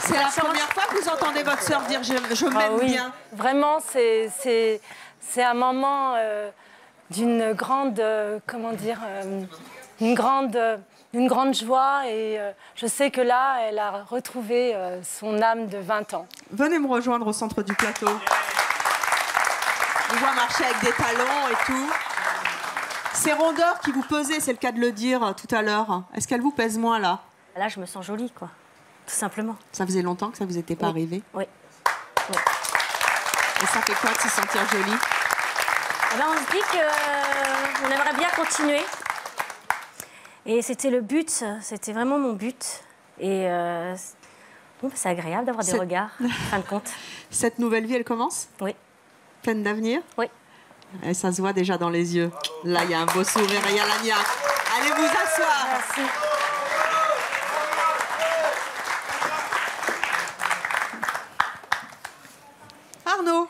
C'est la première fois que vous entendez votre sœur dire je m'aime bien. Vraiment, c'est un moment d'une grande, comment dire, une grande joie. Et je sais que là, elle a retrouvé son âme de 20 ans. Venez me rejoindre au centre du plateau. On voit marcher avec des talons et tout. Ces rondeurs qui vous pesaient, c'est le cas de le dire tout à l'heure, est-ce qu'elles vous pèsent moins là? Là, je me sens jolie, quoi. Tout simplement. Ça faisait longtemps que ça vous était pas arrivé? Oui. Et ça fait quoi de se sentir jolie? Alors, on se dit qu'on aimerait bien continuer. Et c'était le but, c'était vraiment mon but. Et bon, c'est agréable d'avoir des regards, en fin de compte. Cette nouvelle vie, elle commence? Oui. Pleine d'avenir? Oui. Et ça se voit déjà dans les yeux. Là, il y a un beau sourire et il y a l'Ania. Allez vous asseoir. Merci. Arnaud,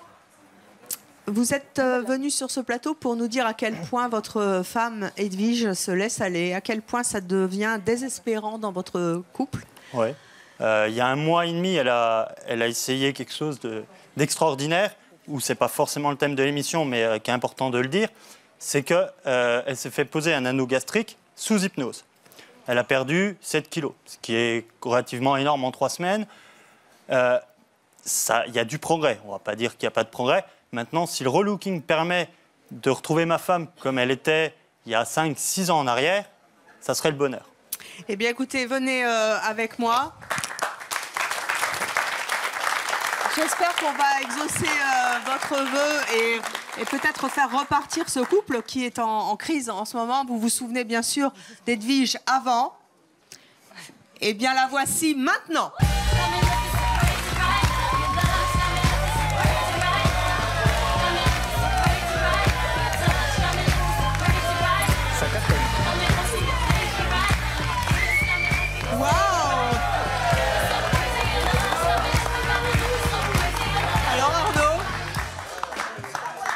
vous êtes venu sur ce plateau pour nous dire à quel point votre femme Edwige se laisse aller, à quel point ça devient désespérant dans votre couple. Oui. Il y a 1 mois et demi, elle a essayé quelque chose d'extraordinaire, où ce n'est pas forcément le thème de l'émission, mais qui est important de le dire, c'est qu'elle s'est fait poser un anneau gastrique sous hypnose. Elle a perdu 7 kilos, ce qui est relativement énorme en 3 semaines. Il y a du progrès, on ne va pas dire qu'il n'y a pas de progrès. Maintenant, si le relooking permet de retrouver ma femme comme elle était il y a 5-6 ans en arrière, ça serait le bonheur. Eh bien, écoutez, venez avec moi. J'espère qu'on va exaucer votre vœu et peut-être faire repartir ce couple qui est en crise en ce moment. Vous vous souvenez bien sûr d'Edwige avant. Eh bien, la voici maintenant.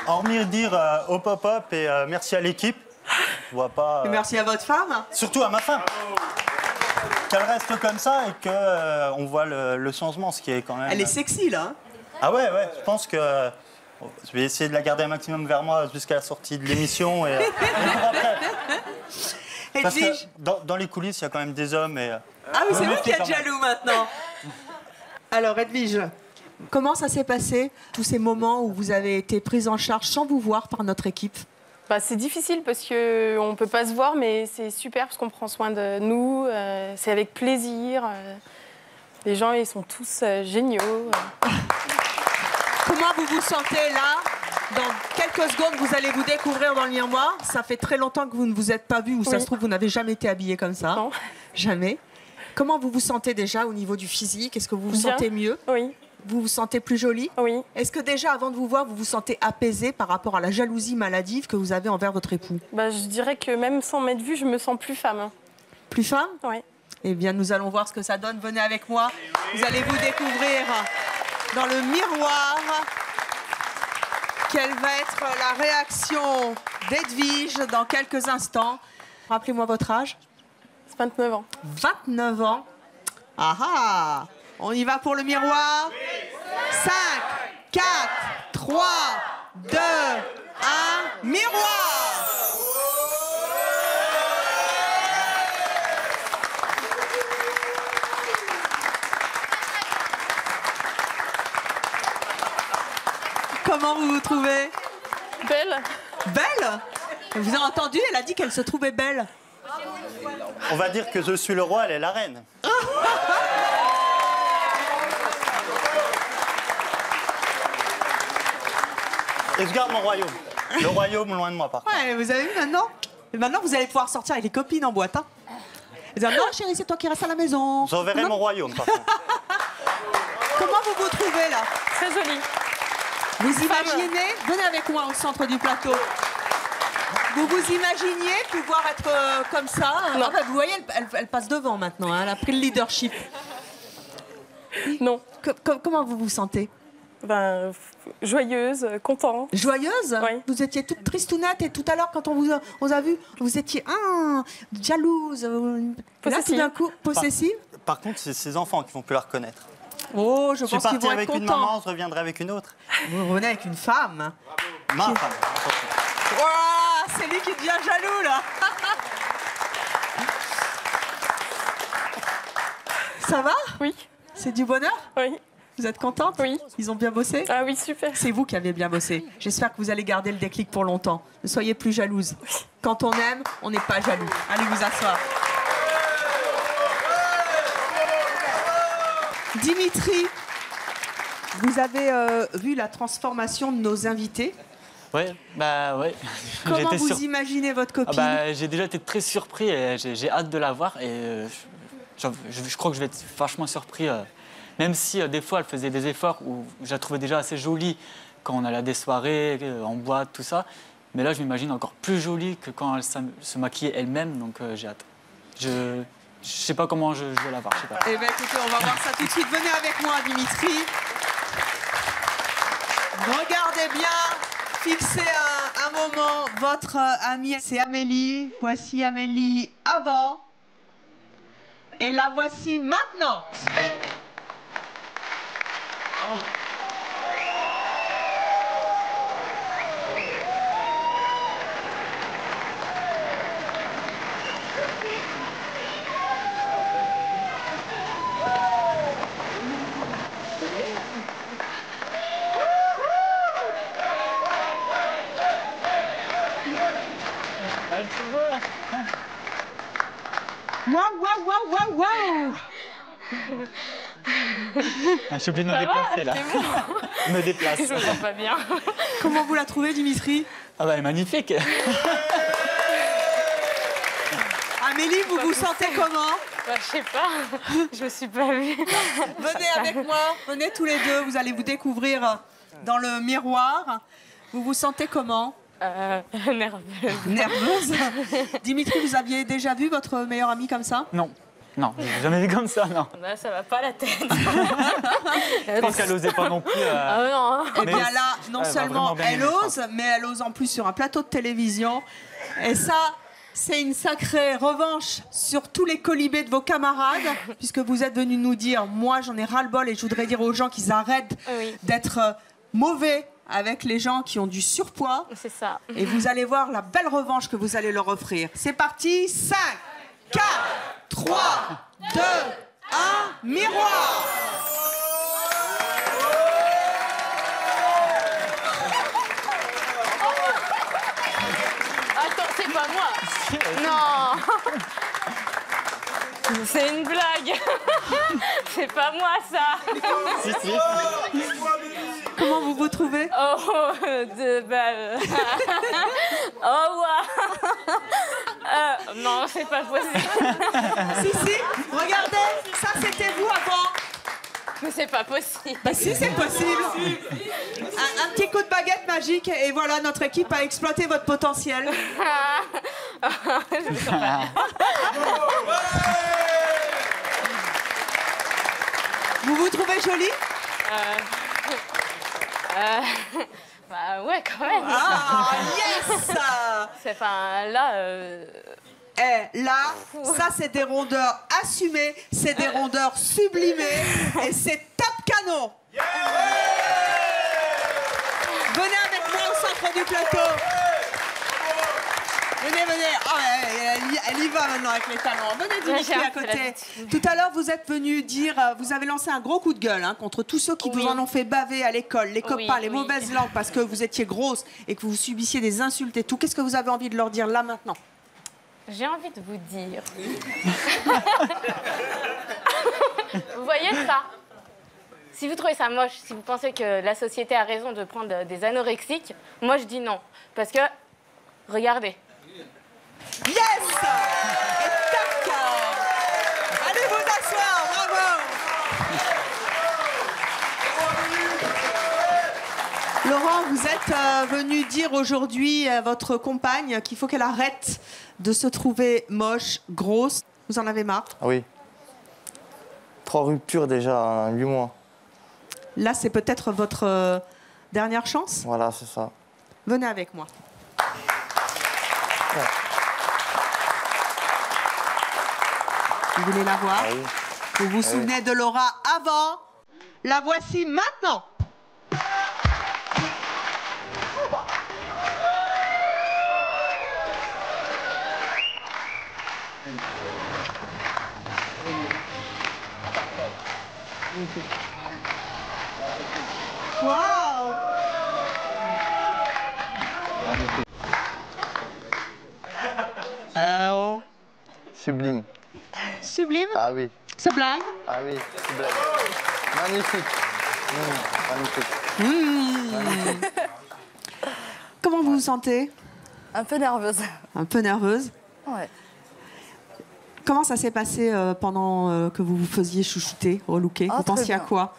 Hormis dire hop hop hop et merci à l'équipe, je vois pas. Et merci à votre femme. Surtout à ma femme. Qu'elle reste comme ça et qu'on voit le changement, ce qui est quand même. Elle est sexy là. Ah ouais, je pense que je vais essayer de la garder un maximum vers moi jusqu'à la sortie de l'émission et pour après. Parce que dans les coulisses, il y a quand même des hommes et. Ah oui, c'est vous qui êtes jaloux maintenant. Alors Edwige. Comment ça s'est passé, tous ces moments où vous avez été prise en charge sans vous voir par notre équipe? C'est difficile parce qu'on ne peut pas se voir, mais c'est super parce qu'on prend soin de nous. C'est avec plaisir. Les gens, ils sont tous géniaux. Comment vous vous sentez là? Dans quelques secondes, vous allez vous découvrir dans le miroir. Ça fait très longtemps que vous ne vous êtes pas vu ou ça se trouve, vous n'avez jamais été habillée comme ça. Non. Jamais. Comment vous vous sentez déjà au niveau du physique? Est-ce que vous vous sentez mieux? Oui. Vous vous sentez plus jolie? Oui. Est-ce que déjà, avant de vous voir, vous vous sentez apaisée par rapport à la jalousie maladive que vous avez envers votre époux? Je dirais que même sans m'être vue, je me sens plus femme. Plus femme? Oui. Eh bien, nous allons voir ce que ça donne. Venez avec moi. Vous allez vous découvrir dans le miroir. Quelle va être la réaction d'Edwige dans quelques instants? Rappelez-moi votre âge. 29 ans. 29 ans. Ah ah! On y va pour le miroir. 5, 4, 3, 2, 1, miroir! Comment vous vous trouvez? Belle. Belle? Vous avez entendu? Elle a dit qu'elle se trouvait belle. On va dire que je suis le roi, elle est la reine. Et je garde mon royaume. Le royaume loin de moi, par contre. Ouais, vous avez vu maintenant? Et maintenant, vous allez pouvoir sortir avec les copines en boîte. Hein. Vous allez dire, non, chérie, c'est toi qui restes à la maison. J'enverrai mon royaume, par contre. Comment vous vous trouvez, là? Très jolie. Vous imaginez? Venez avec moi au centre du plateau. Vous vous imaginiez pouvoir être comme ça? Vous voyez, elle passe devant maintenant. Hein, elle a pris le leadership. Non. Comment vous vous sentez? Joyeuse, contente. Joyeuse? Oui. Vous étiez toute tristounette et tout à l'heure, quand on vous a vu, vous étiez jalouse. Possessive. Là, tout d'un coup, possessive. Par contre, c'est ses enfants qui vont plus la reconnaître. Oh, je suis pense qu'ils parti vont avec être une contents. maman, je reviendrai avec une autre. Vous revenez avec une femme. Ma femme. Ouah, c'est lui qui devient jaloux, là. Ça va? Oui. C'est du bonheur? Oui. Vous êtes contente? Oui. Ils ont bien bossé? Ah oui, super. C'est vous qui avez bien bossé. J'espère que vous allez garder le déclic pour longtemps. Ne soyez plus jalouse. Quand on aime, on n'est pas jaloux. Allez vous asseoir. Dimitri, vous avez vu la transformation de nos invités. Ouais, bah ouais. Comment J'étais vous imaginez votre copine? J'ai déjà été très surpris et j'ai hâte de la voir. Et je crois que je vais être vachement surpris. Même si des fois elle faisait des efforts où je la trouvais déjà assez jolie quand on allait à des soirées, en boîte, tout ça. Mais là, je m'imagine encore plus jolie que quand elle se maquillait elle-même. Donc j'ai hâte. Je sais pas comment je vais la voir. Je sais pas. Eh bien, écoutez, on va voir ça tout de suite. Venez avec moi, Dimitri. Regardez bien, fixez un moment votre amie. C'est Amélie. Voici Amélie avant. Et la voici maintenant. Waouh, waouh, waouh, waouh, waouh. Je suis obligé de me déplacer là. Je me déplace. Je me sens pas bien. Comment vous la trouvez, Dimitri? Ah bah elle est magnifique. Amélie, vous vous sentez comment? Bah, je sais pas. Je me suis pas vue. Venez avec moi, venez tous les deux. Vous allez vous découvrir dans le miroir. Vous vous sentez comment? Nerveuse. Nerveuse. Dimitri, vous aviez déjà vu votre meilleure amie comme ça? Non. Non, j'ai jamais vu comme ça, non. Bah, ça va pas la tête. Je pense qu'elle osait pas non plus. Ah non. Eh bien là, non elle va seulement vraiment bien elle aimer, je ose, mais elle ose en plus sur un plateau de télévision. Et ça, c'est une sacrée revanche sur tous les colibés de vos camarades, puisque vous êtes venus nous dire, moi j'en ai ras-le-bol et je voudrais dire aux gens qu'ils arrêtent d'être mauvais avec les gens qui ont du surpoids. C'est ça. Et vous allez voir la belle revanche que vous allez leur offrir. C'est parti, 5, 4, 3, 2, 1, miroir. Attends, c'est pas moi. Non. C'est une blague. C'est pas moi ça. Si, si. Comment vous vous trouvez? Oh, oh, non, c'est pas possible. Si, si, regardez, ça c'était vous avant. Mais c'est pas possible. Bah si, c'est possible. Un petit coup de baguette magique et voilà, notre équipe a exploité votre potentiel. Vous vous trouvez jolie? Bah ouais, quand même. Ah, yes. C'est enfin là. Là, ça c'est des rondeurs assumées, c'est des rondeurs sublimées et c'est top canon. Venez avec moi au centre du plateau. Venez, venez. Oh, elle y va maintenant avec les talons. Venez, Dimitri, à côté. Tout à l'heure, vous êtes venu dire, vous avez lancé un gros coup de gueule contre tous ceux qui vous en ont fait baver à l'école, les copains, les mauvaises langues, parce que vous étiez grosse et que vous subissiez des insultes et tout. Qu'est-ce que vous avez envie de leur dire là maintenant? J'ai envie de vous dire. Vous voyez ça? Si vous trouvez ça moche, si vous pensez que la société a raison de prendre des anorexiques, moi je dis non. Parce que, regardez. Yes! Et tac! Allez vous asseoir, bravo! Laurent, vous êtes venu dire aujourd'hui à votre compagne qu'il faut qu'elle arrête de se trouver moche, grosse. Vous en avez marre? Oui. 3 ruptures déjà en 8 mois. Là, c'est peut-être votre dernière chance? Voilà, c'est ça. Venez avec moi. Ouais. Vous voulez la voir? Ah oui. Vous vous souvenez de Laura avant? La voici maintenant. Waouh! Alors, Sublime. sublime? Ah oui. Sublime? Ah oui, sublime. Magnifique. Magnifique. Comment vous vous sentez? Un peu nerveuse. Un peu nerveuse? Ouais. Comment ça s'est passé pendant que vous vous faisiez chouchouter, relooker? Ah, Vous très pensiez à bien. quoi?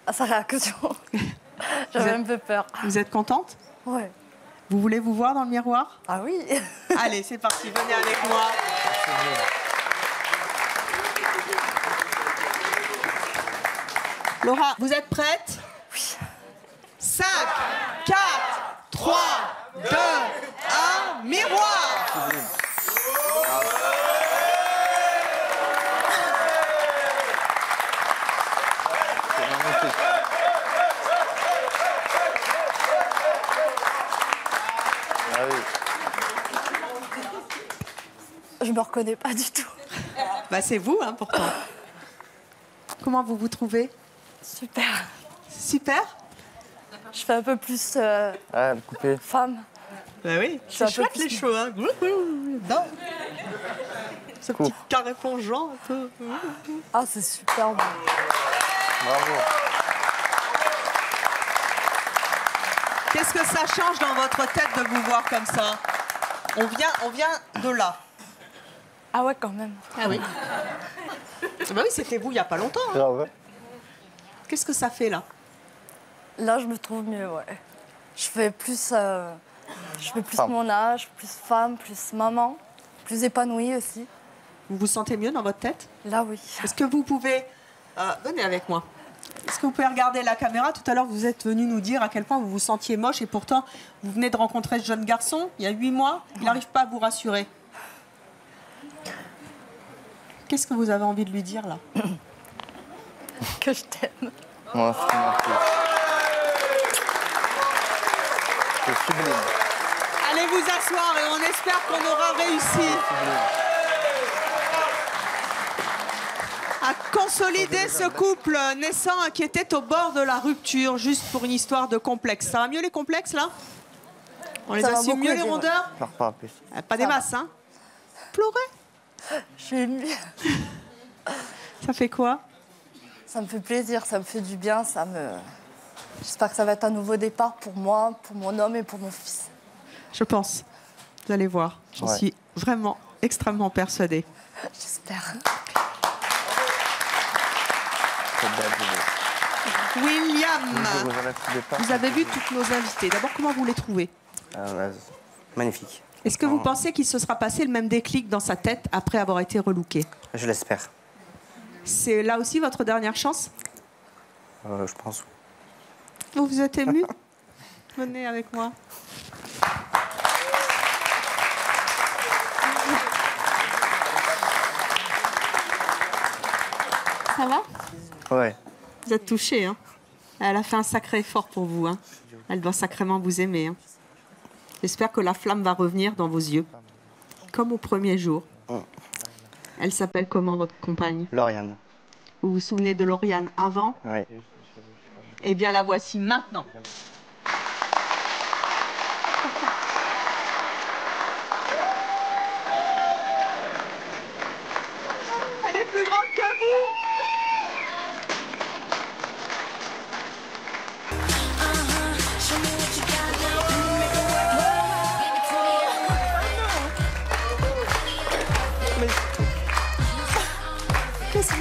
À sa réaction. J'avais un peu peur. Vous êtes contente? Ouais. Vous voulez vous voir dans le miroir? Ah oui. Allez, c'est parti, venez avec moi. Laura, vous êtes prête? Oui. 5, 4, 3, 2, 1, miroir! C'est magnifique. Ah oui. Je me reconnais pas du tout. Bah c'est vous, hein, pourtant. Comment vous vous trouvez? Super. Super? Je fais un peu plus coupé. femme. Bah oui, Je suis un c'est peu chouette plus- les cheveux, hein. Non. Ce petit carré plongeant un peu. Ah, c'est super beau. Bravo. Qu'est-ce que ça change dans votre tête de vous voir comme ça? On vient de là. Ah ouais, quand même. Ah oui. Bah oui, c'était vous il n'y a pas longtemps. hein. Grave. Qu'est-ce que ça fait là? Là, je me trouve mieux, ouais. Je fais plus Femme. mon âge, plus femme, plus maman, plus épanouie aussi. Vous vous sentez mieux dans votre tête? Là, oui. Est-ce que vous pouvez... venez avec moi. Est-ce que vous pouvez regarder la caméra? Tout à l'heure, vous êtes venu nous dire à quel point vous vous sentiez moche et pourtant, vous venez de rencontrer ce jeune garçon il y a 8 mois. Il n'arrive pas à vous rassurer. Qu'est-ce que vous avez envie de lui dire là? Que je t'aime. Ouais, c'est magnifique. C'est sublime. Allez vous asseoir et on espère qu'on aura réussi à consolider ce couple naissant qui était au bord de la rupture, juste pour une histoire de complexe. Ça va mieux les complexes là? On les Ça va assume beaucoup mieux les aider, ouais. rondeurs? Pleure pas plus. Pas des masses, hein? Pleurer? Je suis émue. Ça fait quoi? Ça me fait plaisir, ça me fait du bien, J'espère que ça va être un nouveau départ pour moi, pour mon homme et pour mon fils. Je pense. Vous allez voir. J'en Ouais. suis vraiment extrêmement persuadée. J'espère. William, Vous vous avez vu toutes nos invités. D'abord, comment vous les trouvez? Magnifique. Est-ce que vous pensez qu'il se sera passé le même déclic dans sa tête après avoir été relooké? Je l'espère. C'est là aussi votre dernière chance? Je pense. Vous vous êtes ému? Venez avec moi. Ça va? Ouais. Vous êtes touché, hein? Elle a fait un sacré effort pour vous, hein? Elle doit sacrément vous aimer, hein? J'espère que la flamme va revenir dans vos yeux, comme au premier jour. Elle s'appelle comment, votre compagne? Lauriane. Vous vous souvenez de Lauriane avant? Oui. Eh bien, la voici maintenant. Elle est plus grande que vous!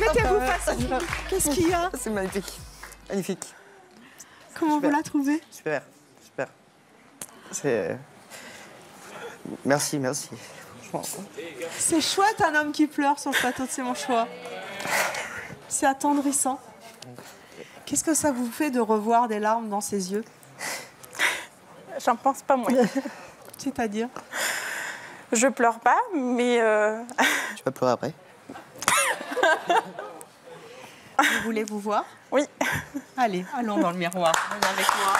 Mettez-vous face à vous. Qu'est-ce qu'il y a? C'est magnifique. Magnifique. Comment vous la trouvez? Super. Super. C'est... Merci, merci. Franchement. C'est chouette un homme qui pleure sur le plateau de C'est mon choix. C'est attendrissant. Qu'est-ce que ça vous fait de revoir des larmes dans ses yeux? J'en pense pas moins. C'est-à-dire? Je pleure pas, mais... Tu vas pleurer après? Vous voulez vous voir? Oui. Allez, allons dans le miroir. Venez avec moi.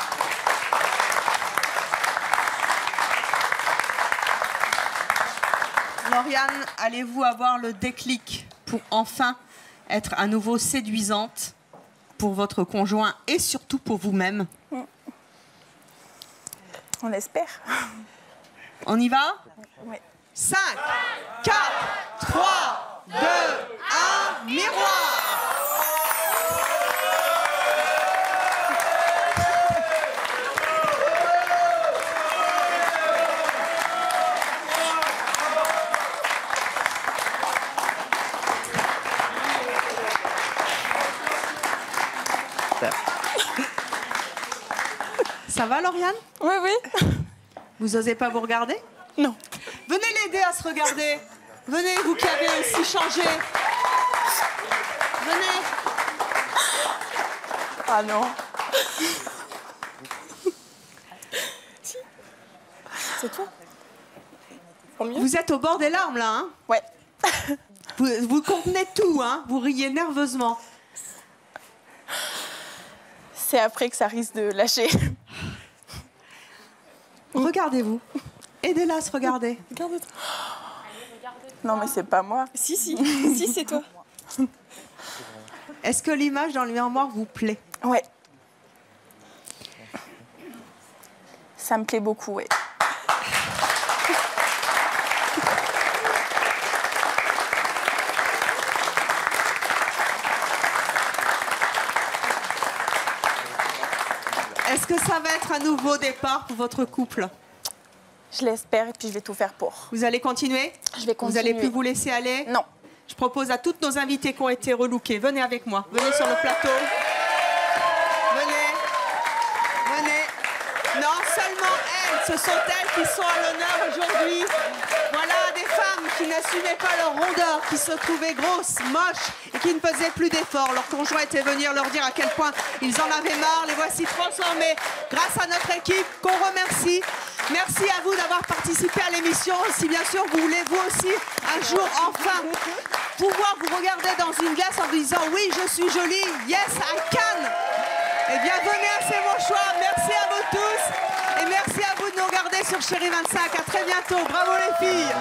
Lauriane, allez-vous avoir le déclic pour enfin être à nouveau séduisante pour votre conjoint et surtout pour vous-même? On espère. On y va? Oui. 5, 4, 3, 2, 1, miroir! Ça va, Lauriane? Oui, oui. Vous osez pas vous regarder? Non. Venez l'aider à se regarder. Venez, vous qui avez aussi changé. Venez. Ah non. C'est toi. Vous êtes au bord des larmes, là, hein? Ouais. Vous contenez tout, hein? Vous riez nerveusement. C'est après que ça risque de lâcher. Regardez-vous. Aidez-la à se regarder. Regarde-toi. Non, mais c'est pas moi. Si, si. Si, c'est toi. Est-ce que l'image dans le miroir vous plaît? Ouais. Ça me plaît beaucoup, ouais. Est-ce que ça va être un nouveau départ pour votre couple? Je l'espère et puis je vais tout faire pour. Vous allez continuer? Je vais continuer. Vous allez plus vous laisser aller? Non. Je propose à toutes nos invités qui ont été relookés, venez avec moi, venez sur le plateau. Venez. Venez. Non, seulement elles, ce sont elles qui sont à l'honneur aujourd'hui. Voilà des femmes qui n'assumaient pas leur rondeur, qui se trouvaient grosses, moches et qui ne faisaient plus d'efforts. Leur conjoint était venu leur dire à quel point ils en avaient marre. Les voici transformés grâce à notre équipe qu'on remercie. Merci à vous d'avoir participé à l'émission. Si bien sûr vous voulez vous aussi un jour enfin pouvoir vous regarder dans une glace en disant oui je suis jolie, yes I can. Eh bien venez, c'est mon choix. Merci à vous tous et merci à vous de nous regarder sur Chérie 25. À très bientôt. Bravo les filles.